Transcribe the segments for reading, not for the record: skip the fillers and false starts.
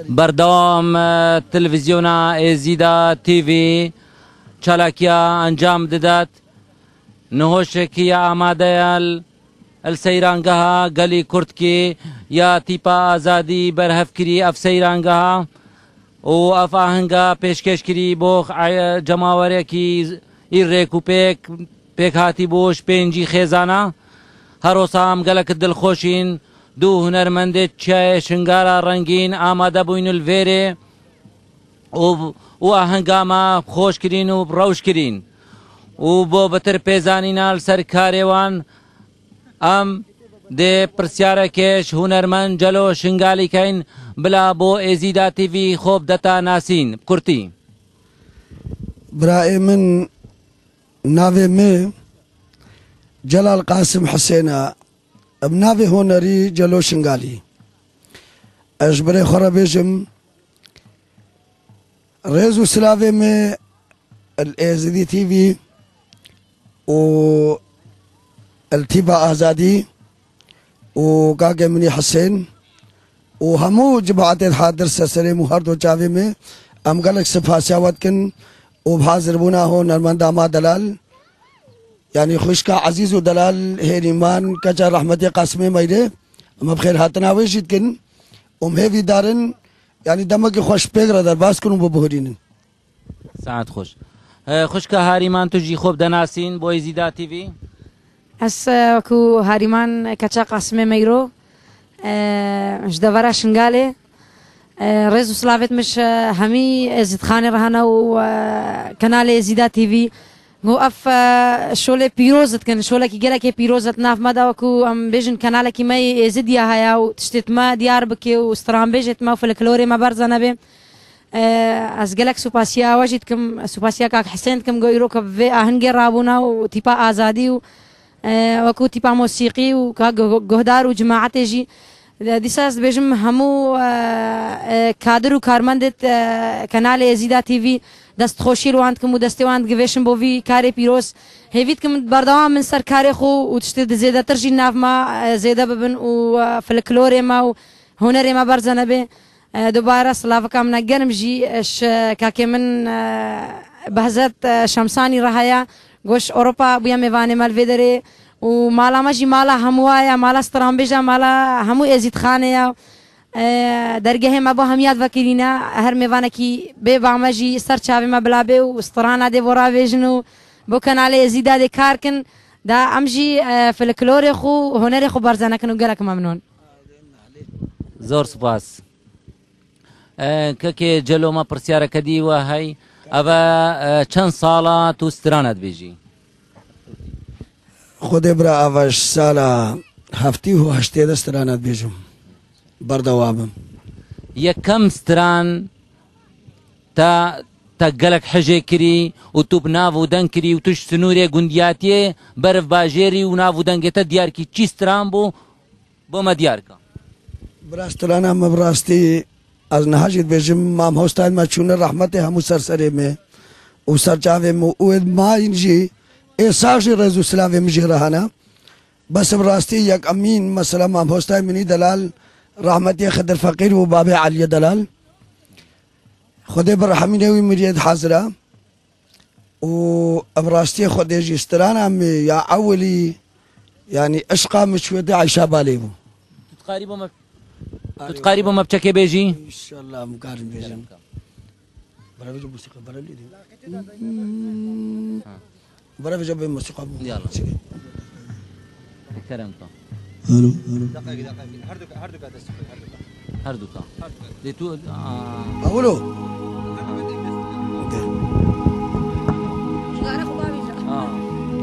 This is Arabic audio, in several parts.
بردوام تلویزیونا ازیدا تیوی چالاکیا انجام دادت نهوشکی آماده السیرانگاه گلی کرد یا تیپا آزادی برهف کری اف سیرانگاه و اف آهنگا پیشکش کری بو جماوره کی ایرکو پیک هاتی بوش پینجی خیزانا هر وسام گلک دل خوشین دو هنرمند چای شنگارا رنگین آماده بوین الویره و آهنگاما خوش کرین و روش کرین و بو بتر پیزانینال سرکاریوان ام ده پرسیاره کش هنرمند جلو شنگالی کین بلا بو ازیدا تیوی خوب دتا ناسین کرتی برای من ناوی می جلال قاسم حسینا بناوی هنری جلو شنگالی اجبر خورا بیجم ريزو سلاوي من الازدي تي في و التيبا ازادي وقاقي مني حسين وهمو جماعة الحاضر سسري مهردو جاوي में हम गलत से फासियावत कन वो भाजर बुना हो नर्मदा मा दलाल यानी खुश का अजीज व दलाल है ईमान कचा रहमत कासमे मईरे हम बखैर हाथना वेशित कन उम्हे विदारन يعني دمك خوش بيقرا در باس كنو ببهرين ساعت خوش خوش که هاریمان تجی خوب دناسین بو ازیدا تیوی اس کو هاریمان کچا قاسمه میرو مش دورا شنگاله ريزو سلاوت مش همي ازيد خاني رهنا و كنال ازيدا تيفي هو اف شوله بيروزت كان شوله كي جلك بيروزت ناف مدا وكو ام بيجن كنال كي ماي ازيد يا هيا وتشتت ما ديار بكي وسترام بيجت ما فلكلوري ما برزنا به از جلك سوباسيا واجدكم سوباسيا كاك حسين كم غيرو كفي اهنجر رابونا وتيبا ازادي وكو تيبا موسيقي وكا جهدار وجماعه تجي دیساز بيجم همو كادر و کارمندت کانال ازیدا تیوی دست خوشی رو عندكم و دستی عند گویشم بوی کاری پیروز هیویدكم بردوام من سر کاری خو و تشتد زیاده ترجی ناف ما زیاده ببن و فلکلور ما و هنر ما برزنه به دوباره سلافکم نگرم جی اش که من بهزت شمسانی رهایا گوش اوروبا بیا میوانه مال ویدره ومالا ماجي مالا هموايا مالا سترامبيجا مالا همو ازيد خانيا درجه ما بو هميات وكيلينا هر ميوانا كي بي باماجي سر چاوي ما بلابه وسترانا دي ورا فيجنو بو كانال ازيدا دي كاركن دا امجي فلكلور خو هنر خو برزانا كنو غلك ممنون زور سپاس ككي جلو ما پرسياره كدي وهي اوا چند سالا تو سترانا بيجي خود برا آواش سالا هفتی و هشته دسترانت بیجم بردوامم يكم ستران تا قلق حجي كري وتوب نافو دنكري وتش سنوري قندياتي برف باجيري ونافو دنكتا دياركي چي ستران بو ما دياركا براسترانا مبراستی از نهاجت بیجم مام هستان ما چون رحمت همو سرسره میں و سرچاوه مو اوید ما انجي احساس رزو سلاوي مجي رهانا بس براستي يك امين مثلا مام هستاي مني دلال رحمتي خدر فقير وبابي علي دلال خدي برحميني ومريد حاضرة و براستي خدي جسترانا يا اولي يعني اشقى مشويتي عايشة باليبو تقاربوا ما بتشكي بيجي ان شاء الله مقارن بيجي برا بيجي موسيقى برا اللي برا بيجي موسيقى يلا كرمكم الو هردوكا ديتو اولو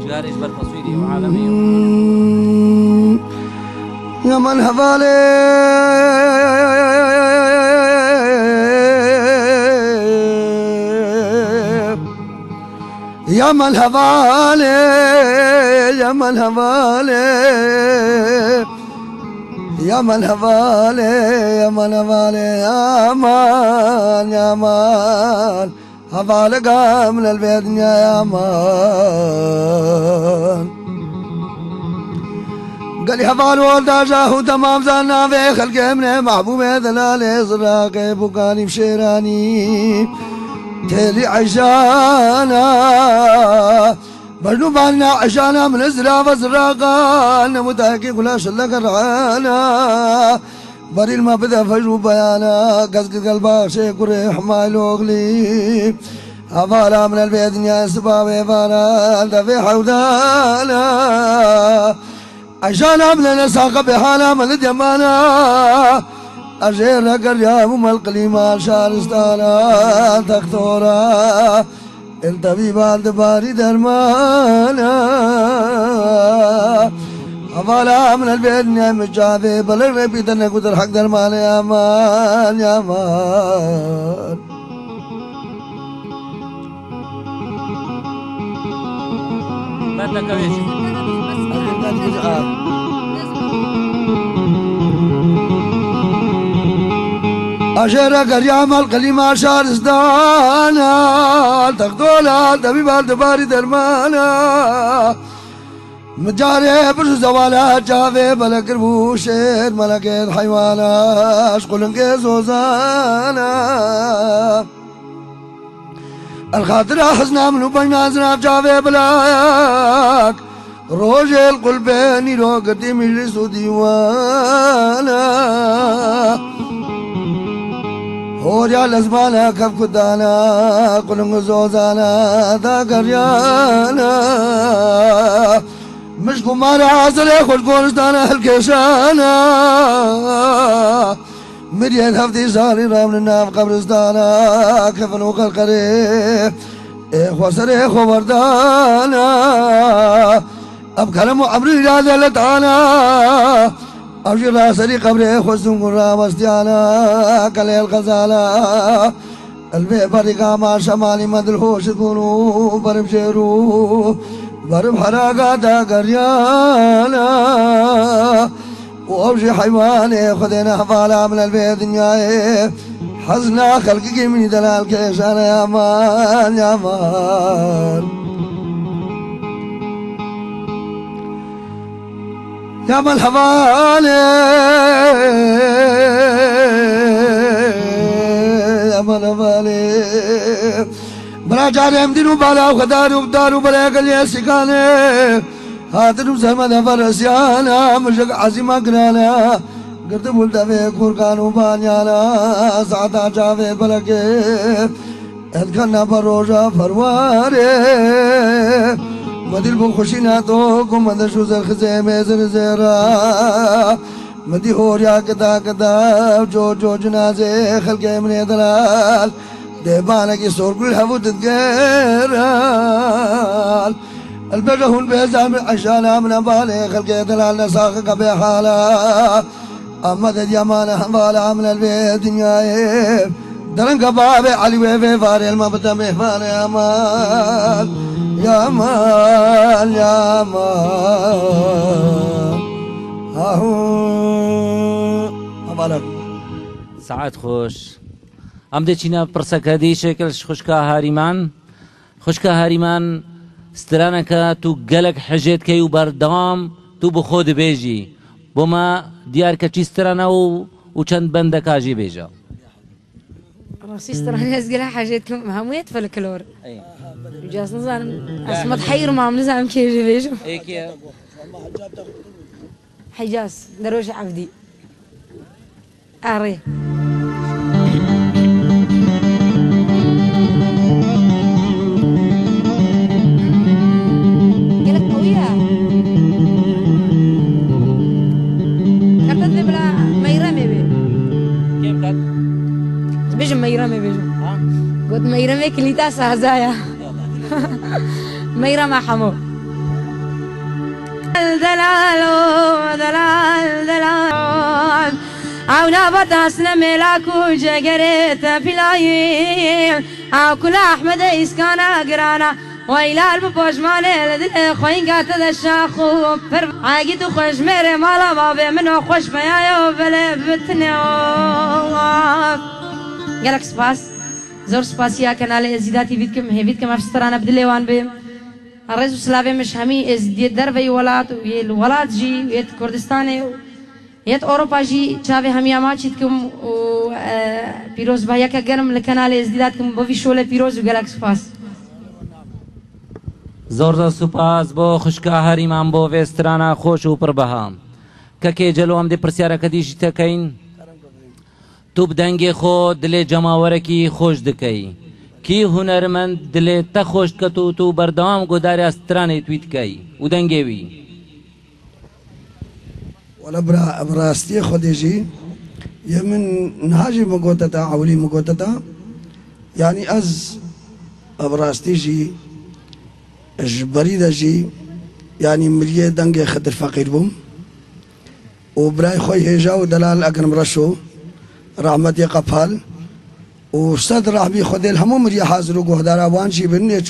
جاري جبر تصويري وعالمي يا من هبالي يا من هبالي يا من هبالي يا من هبالي يا من هبالي يا من يا من هبالي قام البيت يا من قال هفال والداجاه تمام زانا في خلق من محبوب دلال زراقي بقاني بشيراني تالي عشانا بجنو بالنا عشانا من الزراف زراقا نمتاكي كلا شلك الرعانا بريل ما بدا فجو بيانا قزق قلبا شكر حمال وغلي هفالا من البيت يا سبابي فانا دفي حودانا عشان عملنا ساق بحالة من الجمالة أجير قرية مملقلي ما شارستانا تختورا الطبيب الدباري درمانا أفالا من البيت نعم الجافي بلغني بيتنا قدر حق درمان يا مان يا مان أشير قرية ملقلي ما شارستانا تقدولا طبيب الدباري درمانا مجاري برز زوالا جافي بلك ربوشين ملكين حيوانا اشقلن كيزوزانا الخاطر حزنا منو بينا زناف جافي بلاك روجي القلبين رو قديم يجلسو ديوانا هوريا الازمانا كف كدانا قلن زوزانا دا قريانا مش قمار عازل خوش قولستانا هالكيشانا مريان هفتي ساري رامن الناف قبرستانا كفن وقرقري اخوة سري اخوة بردانا ابكرم عمري لا دلتانا أبشر راسري قبري اخوة سنقر رامستيانا كلي الغزالة البي برقا ما شمالي مدلهوش تكونوا برم شيرو برم حراقاتا قريانا وابشي حيواني خذينا حفالة من البيت دنياي حزنا خلقي من دلال كيشانا يا مان يا مان يا مان حفالي يا مان حفالي برا جارم دينو بالا وخدارو بدارو بلا قليا سيكاني هاتنو زمن فرسيانا مشق عزيما قرانا قرد بولدا في كوركانو بانيانا سعدا جافي بلكي ادكنا بروجا فرواري مدير بخشينا توكم مدشو زرخزيمي زرزيرا مدي هوريا كدا كدا جو جو جنازي خلقي من دلال ديبانا كي صور كل حفو تتقرال البجهون بيزام عشانا من بالي خلقي دلال نساقك بحالا أما ذا يامان حنبالا من البيت دنياي درنك بابي علي ويفي فاري المبتا مهفان يا مان يا مان يا مان أبالك ساعات خوش ام دچینا پرسکه دی شکلش خوشکا هاریمان خوشکا هاریمان سترانکا تو گلک حجت کی و بردام تو بخود بیجی بما دیار که چیسترانا و چند بندکا جی بیجا راسي ستراني ازقلها حاجتكم همويت فالكلور جاس نظام اسمت حير ما عم نزعم كيف جي بيجو هيك حجاز دروش عبدي أري قالت قوية كانت بلا ميرامي بي كيف كانت؟ بيجو ميرامي بيجو قلت ميرامي كليتا سهزايا ميرامي حمو دلال دلال دلال عونا بطاسنا ملاكو جقريت بلايل عاكل احمد اسكانا قرانا ويلال ببوجماني لدل خوين قاتل الشاخو بر عاقيت خوش ميري مالا بابي منو خوش بيايو بلي بتني قالك سباس زور سباسيا كنال ازيداتي فيدكم هيفيدكم افسترانا بدليوان بيم الرئيس سلاوي مش همي از دي دربي ولات الولات جي ويت كردستان يت أوروبا جي شافي همي أماچيتكم و بيروز بايا كجرم لكنال ازديادكم بوفي شولة بيروز وجالك سپاس. زۆر سوپاس بۆ خوشکە هەریمان بۆ وێسترانە خۆش و پڕبەها کەکێ جەلۆ ئەم دێ پرسیارەکە دیژی تەکەین تو بدەنگێ خۆ دلێ جەماوەرەکی خۆش دکەی کی هونەرمەند دلێ تە خۆش دکەت و تو بەردەوام گۆداری ئاسترانەی توی دکەی و دەنگێوی ولا براستي خديجي يمن نهاجي مقوتتا عولي مقوتتا يعني از براستي جي جبريدة جي يعني مليه دنگي خدر فقير بوم وبراي خوي هيجا ودلال اقرم رشو رحمتي قفال وستاد رحبي خديل همو مريا حاضر وقهدار ابوان جي بني